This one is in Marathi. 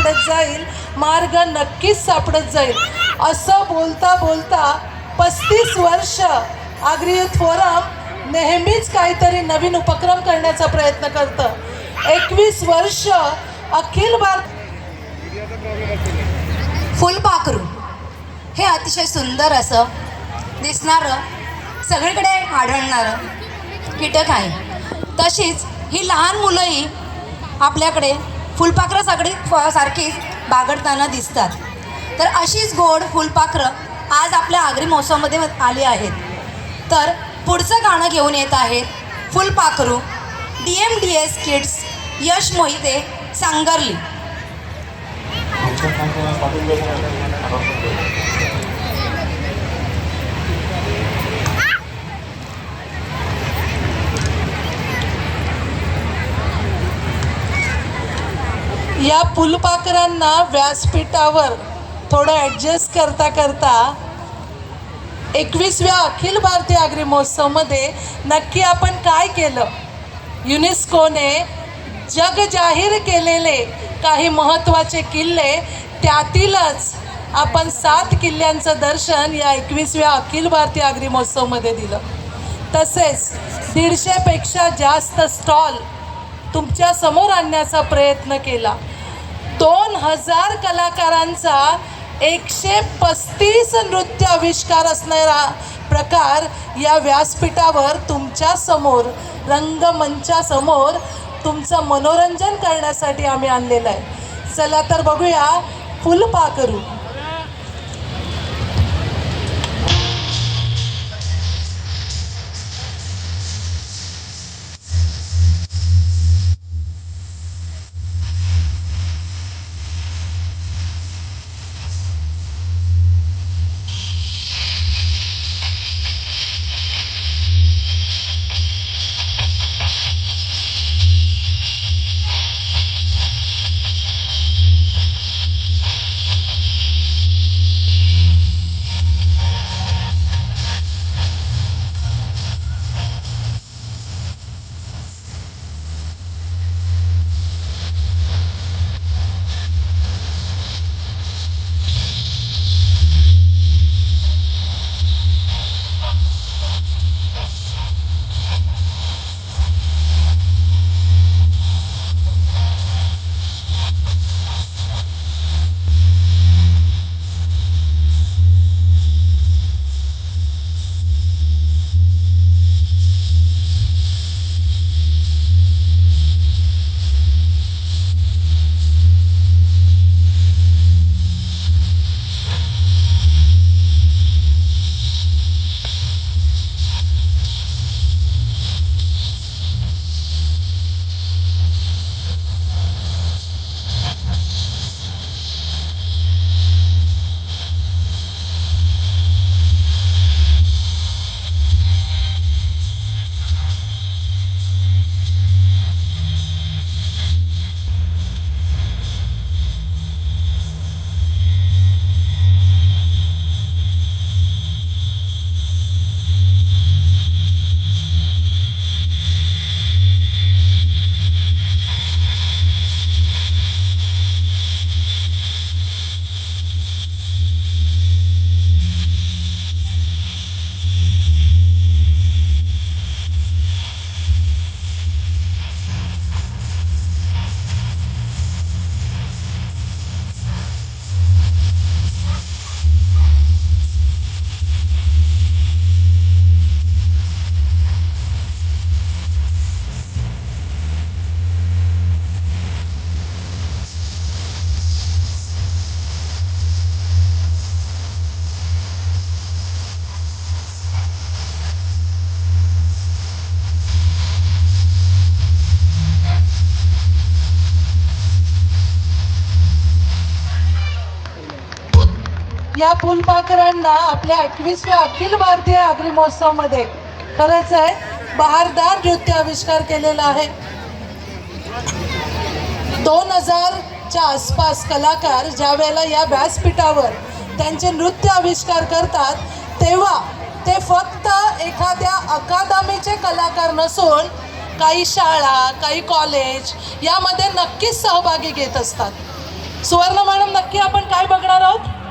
सापडत जाईल, मार्ग नक्कीच सापडत जाईल. असं बोलता बोलता 35 वर्ष आगरी युथ फोरम नेहमीच काहीतरी नवीन उपक्रम करण्याचा प्रयत्न करतं. 21 वर्ष अखिल भारत फुलपाखरू हे अतिशय सुंदर असं दिसणारं, सगळीकडे आढळणारं कीटक आहे. तशीच ही लहान मुलंही आपल्याकडे फुलपाखरं सारखीच बागडताना दिसतात. तर अशीच गोड फुलपाखरं आज आपल्या आगरी महोत्सवामध्ये आली आहेत. तर पुढचं गाणं घेऊन येत आहेत फुलपाखरू, DMDS किड्स, यश मोहिते, सांगरली. या फुलपाखरांना व्यासपीठावर थोडं ॲडजस्ट करता करता 21व्या अखिल भारतीय आगरी महोत्सवमध्ये नक्की आपण काय केलं. युनेस्कोने जग जाहीर केलेले काही महत्त्वाचे किल्ले, त्यातीलच आपण 7 किल्ल्यांचं दर्शन या 21व्या अखिल भारतीय आगरी महोत्सवमध्ये दिलं. तसेच 150पेक्षा जास्त स्टॉल तुमच्या समोर आणण्याचा प्रयत्न केला. 2000 कलाकारांचा 135 नृत्य आविष्कार असणारा प्रकार या व्यासपीठावर तुमच्या समोर, रंगमंचासमोर तुमचं मनोरंजन करण्यासाठी आम्ही आणलेलं आहे. चला तर बघूया फुलपाखरू. या फुलपाखरांना आपल्या 21व्या अखिल भारतीय आगरी महोत्सवामध्ये खरंच आहे बहारदार नृत्य आविष्कार केलेला आहे. 2000च्या आसपास कलाकार ज्या वेळेला या व्यासपीठावर त्यांचे नृत्य आविष्कार करतात तेव्हा ते फक्त एखाद्या अकादमीचे कलाकार नसून काही शाळा, काही कॉलेज यामध्ये नक्कीच सहभागी घेत असतात. सुवर्ण मॅडम, नक्की आपण काय बघणार